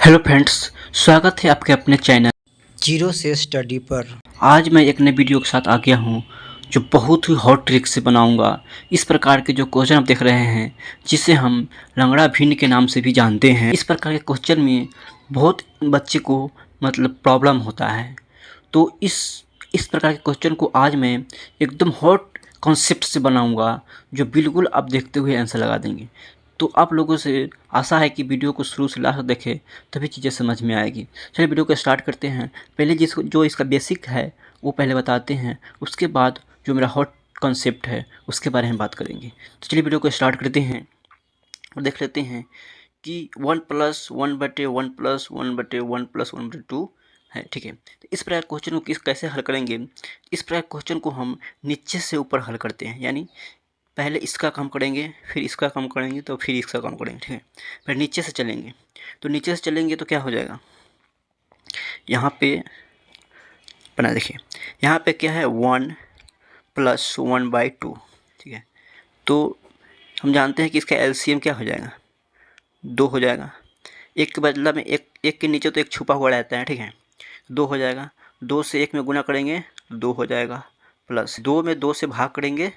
Hello friends, स्वागत है आपके अपने चैनल जीरो से स्टडी पर। आज मैं एक नए वीडियो के साथ आ गया हूँ जो बहुत ही हॉट ट्रिक से बनाऊंगा। इस प्रकार के जो क्वेश्चन आप देख रहे हैं जिसे हम लंगड़ा भिन्न के नाम से भी जानते हैं, इस प्रकार के क्वेश्चन में बहुत बच्चे को प्रॉब्लम होता है। तो इस प्रकार के क्वेश्चन को आज मैं एकदम हॉट कॉन्सेप्ट से बनाऊंगा जो बिल्कुल आप देखते हुए आंसर लगा देंगे। तो आप लोगों से आशा है कि वीडियो को शुरू से लास्ट देखें, तभी चीज़ें समझ में आएगी। चलिए वीडियो को स्टार्ट करते हैं। पहले जो इसका बेसिक है वो पहले बताते हैं, उसके बाद जो मेरा हॉट कॉन्सेप्ट है उसके बारे में बात करेंगे। तो चलिए वीडियो को स्टार्ट करते हैं और देख लेते हैं कि 1+1/1+1/1+1/2 है, ठीक है। तो इस प्रकार क्वेश्चन को कैसे हल करेंगे। इस प्रकार क्वेश्चन को हम नीचे से ऊपर हल करते हैं, यानी पहले इसका काम करेंगे, फिर इसका काम करेंगे, तो फिर इसका काम करेंगे, ठीक है। फिर नीचे से चलेंगे, तो नीचे से चलेंगे तो क्या हो जाएगा, यहाँ पे बना देखिए, यहाँ पे क्या है 1+1/2, ठीक है। तो हम जानते हैं कि इसका एलसीएम क्या हो जाएगा, 2 हो जाएगा। एक के बदला में एक के नीचे तो एक छुपा हुआ रहता है, ठीक है। 2 हो जाएगा, 2 से 1 में गुना करेंगे तो 2 हो जाएगा, प्लस 2 में 2 से भाग करेंगे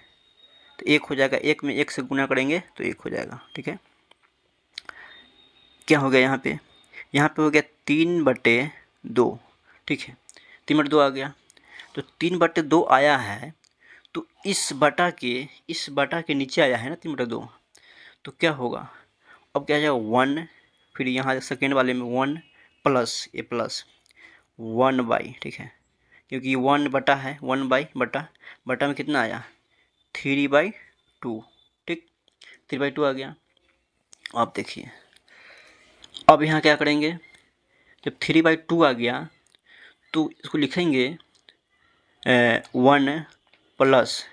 तो 1 हो जाएगा, 1 में 1 से गुना करेंगे तो 1 हो जाएगा, ठीक है। क्या हो गया यहाँ पे हो गया 3/2, ठीक है। 3/2 आ गया, तो 3/2 आया है, तो इस बटा के नीचे आया है ना 3/2, तो क्या होगा, अब क्या आ जाएगा 1, फिर यहाँ सेकेंड वाले में 1 प्लस ये प्लस 1/, ठीक है, क्योंकि 1 बटा है, 1/बटा में कितना आया 3/2, ठीक। 3/2 आ गया। अब देखिए, अब यहाँ क्या करेंगे, जब 3/2 आ गया तो इसको लिखेंगे 1 प्लस,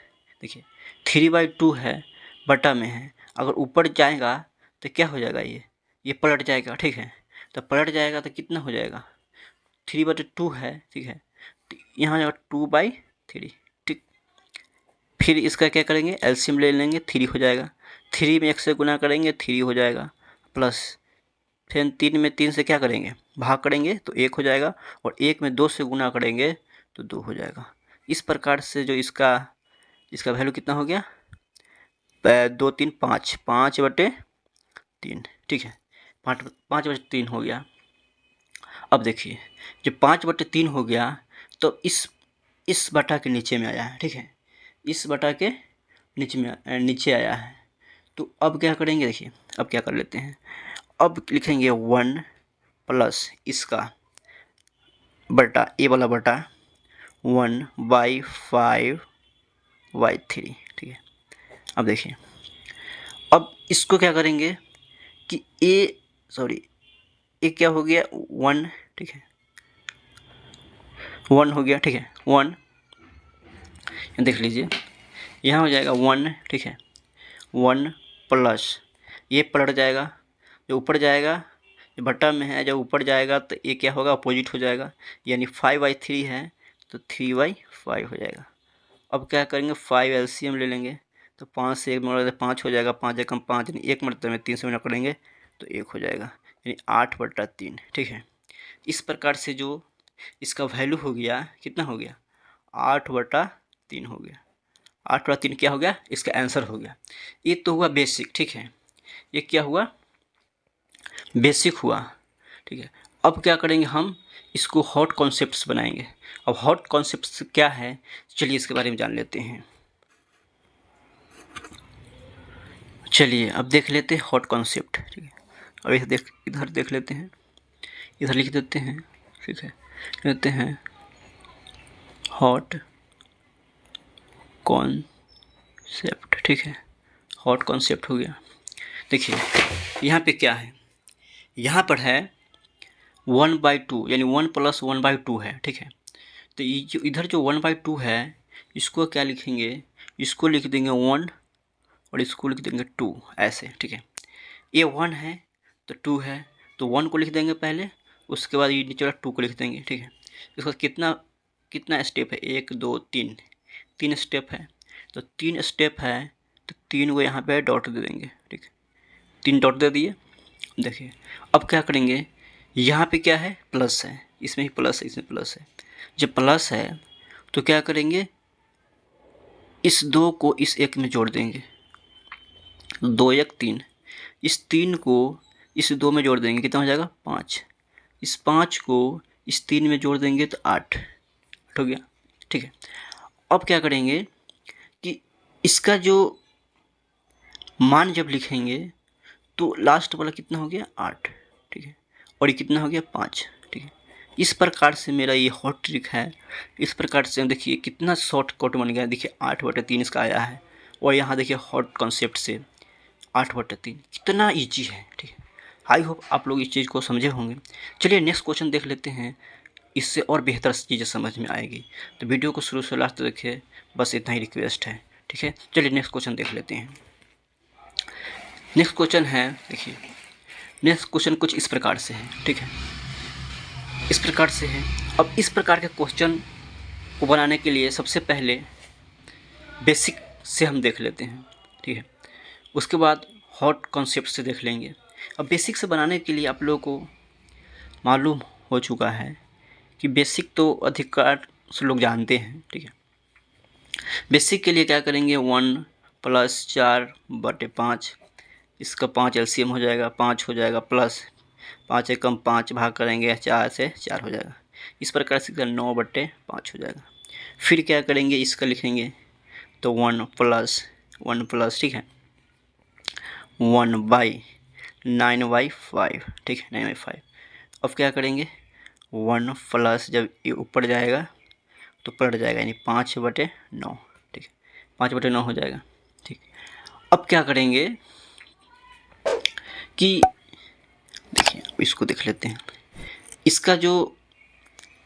देखिए 3/2 है, बटा में है, अगर ऊपर जाएगा तो क्या हो जाएगा, ये पलट जाएगा, ठीक है। तो पलट जाएगा तो कितना हो जाएगा, 3/2 है, ठीक है, तो यहाँ जाएगा 2/3, ठीक। फिर इसका क्या करेंगे, एलसीएम ले लेंगे, 3 हो जाएगा, 3 में 1 से गुना करेंगे 3 हो जाएगा, प्लस फिर 3 में 3 से क्या करेंगे, भाग करेंगे तो 1 हो जाएगा, और 1 में 2 से गुना करेंगे तो 2 हो जाएगा। इस प्रकार से जो इसका वैल्यू कितना हो गया, 2 3 5, 5/3, ठीक है, 5/3 हो गया। अब देखिए, जब 5/3 हो गया तो इस बटा के नीचे में आया है, ठीक है, इस बटा के नीचे आया है। तो अब क्या करेंगे, देखिए अब क्या कर लेते हैं, अब लिखेंगे 1 प्लस इसका बटा, ए वाला बटा 1/5/3, ठीक है। अब देखिए, अब इसको क्या करेंगे कि ये क्या हो गया 1, ठीक है, 1 हो गया, ठीक है, 1 देख लीजिए, यहाँ हो जाएगा 1, ठीक है, 1 प्लस ये पलट जाएगा, जो ऊपर जाएगा, ये बटा में है, जब ऊपर जाएगा तो ये क्या होगा, अपोजिट हो जाएगा, यानी 5/3 है तो 3/5 हो जाएगा। अब क्या करेंगे, 5 एलसीएम ले लेंगे, तो 5 से 1 में 5 हो जाएगा, 5 एकम 5, यानी 1 मतलब में 3 से गुणा करेंगे तो 1 हो जाएगा, यानी 8/3, ठीक है। इस प्रकार से जो इसका वैल्यू हो गया, कितना हो गया, 8/3 हो गया। 8/3 क्या हो गया, इसका आंसर हो गया। ये तो हुआ बेसिक, ठीक है, ये क्या हुआ, बेसिक हुआ, ठीक है। अब क्या करेंगे, हम इसको हॉट कॉन्सेप्ट्स बनाएंगे। अब हॉट कॉन्सेप्ट्स क्या है, चलिए इसके बारे में जान लेते हैं। चलिए अब देख लेते हैं हॉट कॉन्सेप्ट, ठीक है। अब इधर देख लेते हैं, इधर लिख देते हैं, ठीक है, लेते हैं हॉट कॉन्सेप्ट, ठीक है, हॉट कॉन्सेप्ट हो गया। देखिए यहाँ पे क्या है, यहाँ पर है 1/2, यानी 1+1/2 है, ठीक है। तो ये जो इधर जो 1/2 है, इसको क्या लिखेंगे, इसको लिख देंगे 1 और इसको लिख देंगे 2, ऐसे, ठीक है। ये 1 है तो 2 है, तो 1 को लिख देंगे पहले, उसके बाद ये नीचे वाला 2 को लिख देंगे, ठीक है। इसका कितना स्टेप है, 1 2 3, 3 स्टेप है, तो 3 स्टेप है, तो 3 को यहाँ पे डॉट दे देंगे, ठीक है, 3 डॉट दे दिए। देखिए अब क्या करेंगे, यहाँ पे क्या है, प्लस है, इसमें ही प्लस है, इसमें प्लस है। जब प्लस है तो क्या करेंगे, इस 2 को इस 1 में जोड़ देंगे, 2 1 3, इस 3 को इस 2 में जोड़ देंगे, कितना हो जाएगा 5, इस 5 को इस 3 में जोड़ देंगे तो 8 हो गया। ठीक है, अब क्या करेंगे कि इसका जो मान जब लिखेंगे तो लास्ट वाला कितना हो गया 8। ठीक है, और ये कितना हो गया 5। ठीक है, इस प्रकार से मेरा ये हॉट ट्रिक है। इस प्रकार से देखिए कितना शॉर्टकट बन गया, देखिए 8/3 इसका आया है, और यहाँ देखिए हॉट कॉन्सेप्ट से 8/3 कितना ईजी है। ठीक है, आई होप आप लोग इस चीज़ को समझे होंगे। चलिए नेक्स्ट क्वेश्चन देख लेते हैं, इससे और बेहतर चीज़ें समझ में आएगी। तो वीडियो को शुरू से लास्ट तक देखिए, बस इतना ही रिक्वेस्ट है। ठीक है, चलिए नेक्स्ट क्वेश्चन देख लेते हैं। नेक्स्ट क्वेश्चन है, देखिए नेक्स्ट क्वेश्चन कुछ इस प्रकार से है। ठीक है, इस प्रकार से है। अब इस प्रकार के क्वेश्चन को बनाने के लिए सबसे पहले बेसिक से हम देख लेते हैं। ठीक है, उसके बाद हॉट कॉन्सेप्ट से देख लेंगे। अब बेसिक से बनाने के लिए आप लोगों को मालूम हो चुका है कि बेसिक तो अधिकार से लोग जानते हैं। ठीक है, बेसिक के लिए क्या करेंगे, 1 + 4/5, इसका 5 एलसीएम हो जाएगा, 5 हो जाएगा, प्लस 5 एकम 5 भाग करेंगे 4 से 4 हो जाएगा। इस प्रकार से 9/5 हो जाएगा। फिर क्या करेंगे, इसका लिखेंगे तो 1 प्लस, ठीक है, 1/9/5। ठीक है, 9/5। अब क्या करेंगे, 1 प्लस, जब ये ऊपर जाएगा तो पलट जाएगा, यानी 5/9। ठीक है, 5/9 हो जाएगा। ठीक, अब क्या करेंगे कि देखिए इसको देख लेते हैं, इसका जो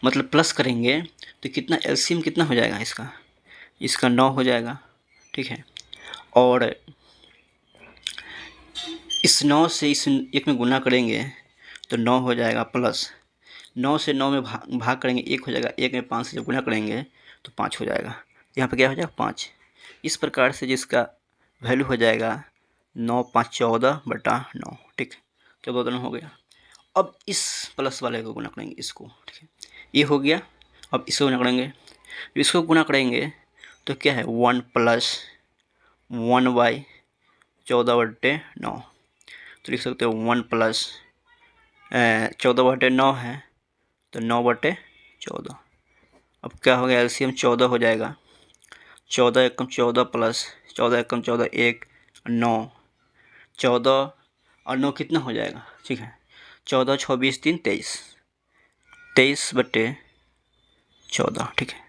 मतलब प्लस करेंगे तो कितना एलसीएम कितना हो जाएगा इसका 9 हो जाएगा। ठीक है, और इस 9 से इस 1 में गुना करेंगे तो 9 हो जाएगा, प्लस 9 से 9 में भाग करेंगे 1 हो जाएगा, 1 में 5 से जब गुना करेंगे तो 5 हो जाएगा। यहाँ पे क्या हो जाएगा 5। इस प्रकार से जिसका वैल्यू हो जाएगा 9 5 14/9। ठीक, 14 हो गया। अब इस प्लस वाले को गुना करेंगे इसको। ठीक है, ये हो गया। अब इसको गुना करेंगे, इसको गुना करेंगे तो क्या है, 1 + 1/14/9। तो लिख सकते हो 1 + 14/9 है तो 9/14। अब क्या हो गया, एलसीएम 14 हो जाएगा, 14 एकम 14 प्लस 14 एकम 14 1 9, 14 और 9 कितना हो जाएगा। ठीक है, 14 6 20 3 23, 23/14। ठीक है,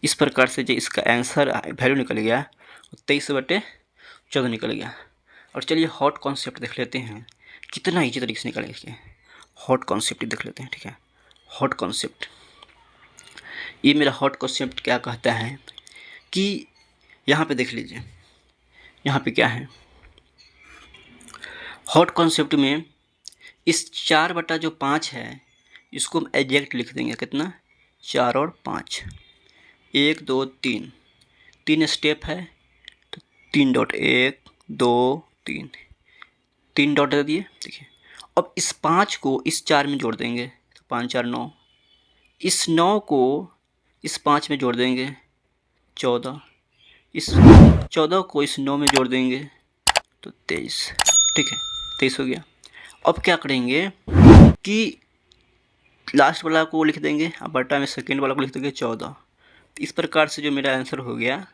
इस प्रकार से जो इसका आंसर वैल्यू निकल गया 23/14 निकल गया। और चलिए हॉट कॉन्सेप्ट देख लेते हैं, कितना ईजी तरीके से निकलेगा इसके। हॉट कॉन्सेप्ट देख लेते हैं। ठीक है, हॉट कॉन्सेप्ट, ये मेरा हॉट कॉन्सेप्ट क्या कहता है कि यहाँ पे देख लीजिए, यहाँ पे क्या है हॉट कॉन्सेप्ट में, इस 4/5 है इसको हम एग्जैक्ट लिख देंगे, कितना 4 और 5, 1 2 3, 3 स्टेप है तो 3 डॉट 1 2 3, 3 डॉट दे दिए। देखिए, अब इस 5 को इस 4 में जोड़ देंगे तो 5 4 9, इस 9 को इस 5 में जोड़ देंगे 14, इस 14 को इस 9 में जोड़ देंगे तो 23। ठीक है, 23 हो गया। अब क्या करेंगे कि लास्ट वाला को लिख देंगे, अब बटा में सेकेंड वाला को लिख देंगे 14। तो इस प्रकार से जो मेरा आंसर हो गया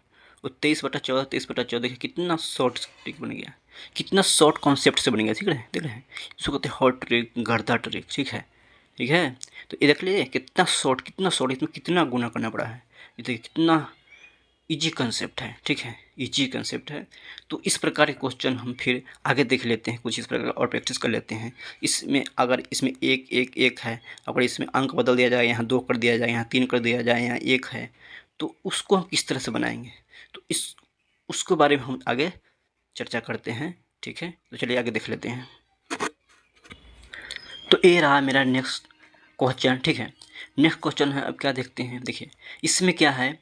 वो 23/14, 23/14। देखिए कितना शॉर्ट ट्रिक बन गया, कितना शॉर्ट कॉन्सेप्ट से बन गया। ठीक है, देख रहे हैं, इसको कहते हैं हॉट ट्रिक, गर्दा ट्रिक। ठीक है, ठीक है, तो ये देख लीजिए कितना शॉर्ट, इसमें कितना गुना करना पड़ा है। ये देखिए कितना इजी कंसेप्ट है। ठीक है, इजी कंसेप्ट है। तो इस प्रकार के क्वेश्चन हम फिर आगे देख लेते हैं, कुछ इस प्रकार और प्रैक्टिस कर लेते हैं। इसमें अगर इसमें 1 1 1 है, अगर इसमें अंक बदल दिया जाए, यहाँ 2 कर दिया जाए, यहाँ 3 कर दिया जाए, यहाँ 1 है, तो उसको हम किस तरह से बनाएंगे, तो उसके बारे में हम आगे चर्चा करते हैं। ठीक है, तो चलिए आगे देख लेते हैं। तो ये रहा मेरा नेक्स्ट क्वेश्चन। ठीक है, नेक्स्ट क्वेश्चन है, अब क्या देखते हैं। देखिए इसमें क्या है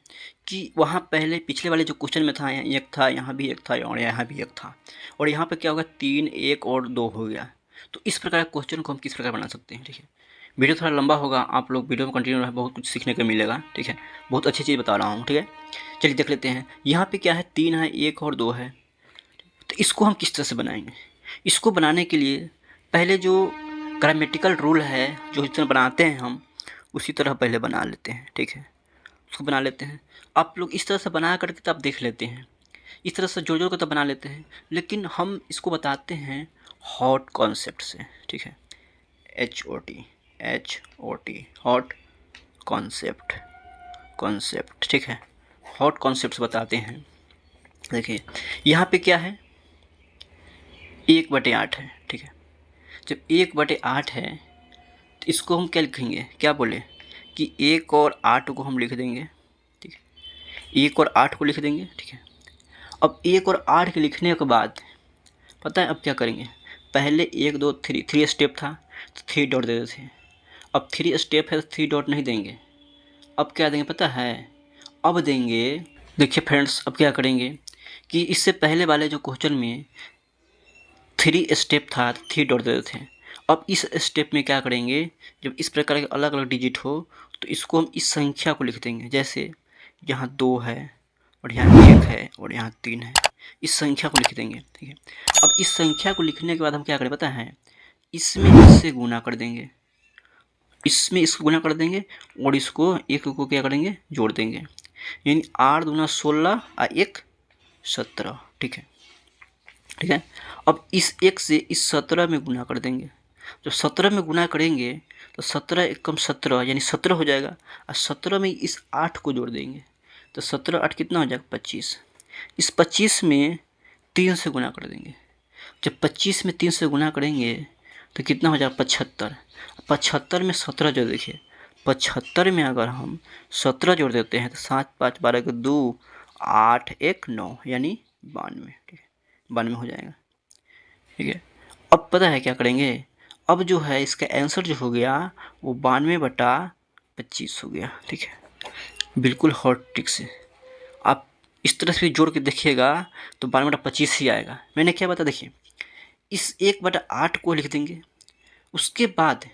कि वहाँ पहले पिछले वाले जो क्वेश्चन में था, यहाँ 1 था, यहाँ भी 1 था और यहाँ भी 1 था, और यहाँ पे क्या होगा 3 1 और 2 हो गया। तो इस प्रकार के क्वेश्चन को हम किस प्रकार बना सकते हैं, ठीक है। वीडियो थोड़ा लंबा होगा, आप लोग वीडियो में कंटिन्यू रहे, बहुत कुछ सीखने को मिलेगा, ठीक है। बहुत अच्छी चीज़ बता रहा हूँ, ठीक है। चलिए देख लेते हैं। यहाँ पे क्या है, 3 है, 1 और 2 है। तो इसको हम किस तरह से बनाएंगे? इसको बनाने के लिए पहले जो ग्रामेटिकल रूल है, जो इस तरह बनाते हैं हम, उसी तरह पहले बना लेते हैं, ठीक है। उसको बना लेते हैं। आप लोग इस तरह से बना करके तब देख लेते हैं, इस तरह से जोड़ जोड़ कर तब बना लेते हैं, लेकिन हम इसको बताते हैं हॉट कॉन्सेप्ट से, ठीक है। HOT हॉट कॉन्सेप्ट, ठीक है। हॉट कॉन्सेप्ट बताते हैं। देखिए यहाँ पे क्या है, 1/8 है, ठीक है। जब 1/8 है तो इसको हम क्या लिखेंगे, क्या बोले कि 1 और 8 को हम लिख देंगे, ठीक है। 1 और 8 को लिख देंगे, ठीक है। अब 1 और 8 के लिखने के बाद पता है अब क्या करेंगे, पहले 1 2 3 स्टेप था तो 3 डॉट दे देते थे। अब 3 स्टेप है तो 3 डॉट नहीं देंगे, अब क्या देंगे पता है, अब देंगे। देखिए फ्रेंड्स, अब क्या करेंगे कि इससे पहले वाले जो क्वेश्चन में 3 स्टेप था तो 3 डॉट दे देते थे। अब इस स्टेप में क्या करेंगे, जब इस प्रकार के अलग अलग डिजिट हो तो इसको हम इस संख्या को लिख देंगे। जैसे यहाँ 2 है और यहाँ 1 है और यहाँ 3 है, इस संख्या को लिख देंगे, ठीक है। अब इस संख्या को लिखने के बाद हम क्या करें पता है, इसमें इससे गुना कर देंगे, इसमें इसको गुना कर देंगे और इसको एक को क्या करेंगे, जोड़ देंगे। यानी 8 दूना 16 और 1 17, ठीक है, ठीक है। अब इस 1 से इस 17 में गुना कर देंगे। जब 17 में गुना करेंगे तो 17 एकम 17 यानी 17 हो जाएगा, और 17 में इस 8 को जोड़ देंगे तो 17 8 कितना हो जाएगा, 25। इस 25 में 3 से गुना कर देंगे। जब 25 में 3 से गुना करेंगे तो कितना हो जाएगा, 75। 75 में 17 जोड़, देखिए 75 में अगर हम 17 जोड़ देते हैं तो 7 5 12 के 2 8 1 9 यानी 92, ठीक है। 92 हो जाएगा, ठीक है। अब पता है क्या करेंगे, अब जो है इसका आंसर जो हो गया वो 92/25 हो गया, ठीक है। बिल्कुल हॉट ट्रिक से आप इस तरह से जोड़ के देखिएगा तो 92/25 ही आएगा। मैंने क्या बता, देखिए इस 1/8 को लिख देंगे। उसके बाद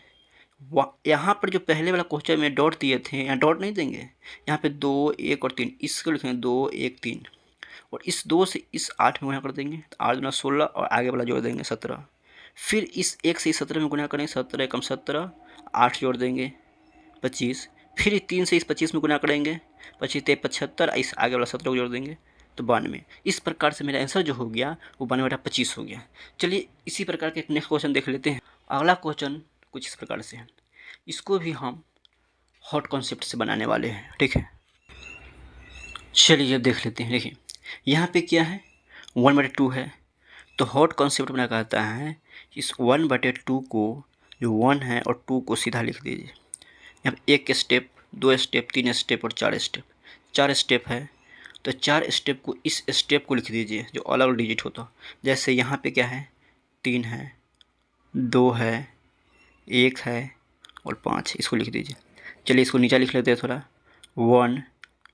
यहाँ पर जो पहले वाला क्वेश्चन में डॉट दिए थे, यहाँ डॉट नहीं देंगे, यहाँ पे 2 1 और 3, इसको लिखेंगे 2 1 3 और इस 2 से इस 8 में गुना कर देंगे तो 8 दूना 16 और आगे वाला जोड़ देंगे 17। फिर इस 1 से इस 17 में गुना करेंगे, 17 एकम 17, 8 जोड़ देंगे 25। फिर 3 से इस 25 में गुना करेंगे, 25 ते 75, इस आगे वाला 17 को जोड़ देंगे तो 92। इस प्रकार से मेरा आंसर जो हो गया वो 92/25 हो गया। चलिए इसी प्रकार के एक नेक्स्ट क्वेश्चन देख लेते हैं। अगला क्वेश्चन कुछ इस प्रकार से है, इसको भी हम हॉट कॉन्सेप्ट से बनाने वाले हैं, ठीक है। चलिए अब देख लेते हैं। देखिए यहाँ पे क्या है, 1/2 है, तो हॉट कॉन्सेप्ट बना कहता है इस 1/2 को, जो 1 है और 2 को सीधा लिख दीजिए। यहाँ पे 1 स्टेप 2 स्टेप 3 स्टेप और 4 स्टेप, 4 स्टेप है तो 4 स्टेप को इस स्टेप को लिख दीजिए जो अलग अलग डिजिट होता। जैसे यहाँ पे क्या है, 3 है 2 है 1 है और 5, इसको लिख दीजिए। चलिए इसको नीचे लिख लेते हैं थोड़ा, 1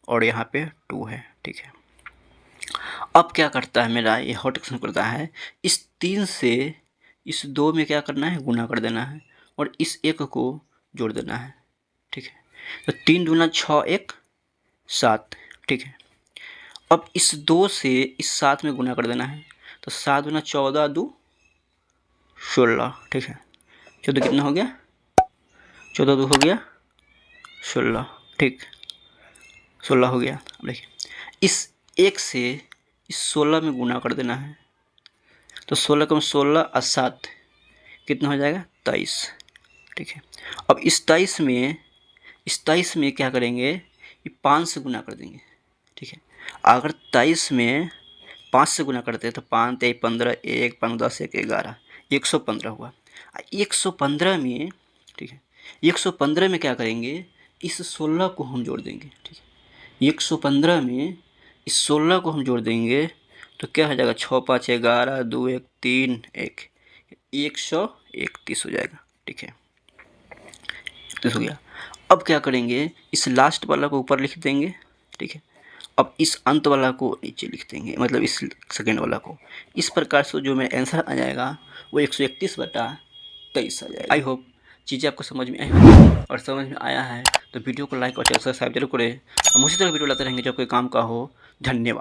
और यहाँ पे 2 है, ठीक है। अब क्या करता है मेरा ये हॉट एक्शन करता है, इस 3 से इस 2 में क्या करना है, गुना कर देना है और इस 1 को जोड़ देना है, ठीक है। तो 3 दूना 6 1 7, ठीक है। अब इस 2 से इस 7 में गुना कर देना है तो 7 दूना 14 2 16, ठीक है। 14 कितना हो गया, 14 2 हो गया 16, ठीक 16 हो गया। अब देखिए इस 1 से इस 16 में गुना कर देना है तो 16 कम 16 और 7 कितना हो जाएगा, 23, ठीक है। अब इस 23 में क्या करेंगे, ये 5 से गुना कर देंगे, ठीक है। अगर 23 में 5 से गुना करते हैं तो 5 3 15 1 5 10 1 11 115 हुआ। 115 में, ठीक है, 115 में क्या करेंगे, इस 16 को हम जोड़ देंगे, ठीक है। 115 में इस 16 को हम जोड़ देंगे तो क्या हो जाएगा, 6 5 11 2 1 3 1 131 हो जाएगा, ठीक है। 31 हो गया। अब क्या करेंगे, इस लास्ट वाला को ऊपर लिख देंगे, ठीक है। अब इस अंत वाला को नीचे लिख देंगे, मतलब इस सेकेंड वाला को। इस प्रकार से जो मेरा आंसर आ जाएगा वो 131/23 आ जाएगा। आई होप चीज़ें आपको समझ में आई होंगी, और समझ में आया है तो वीडियो को लाइक और चैनल सब्सक्राइब जरूर करें। हम उसी तरह वीडियो लाते रहेंगे जो कोई काम का हो। धन्यवाद।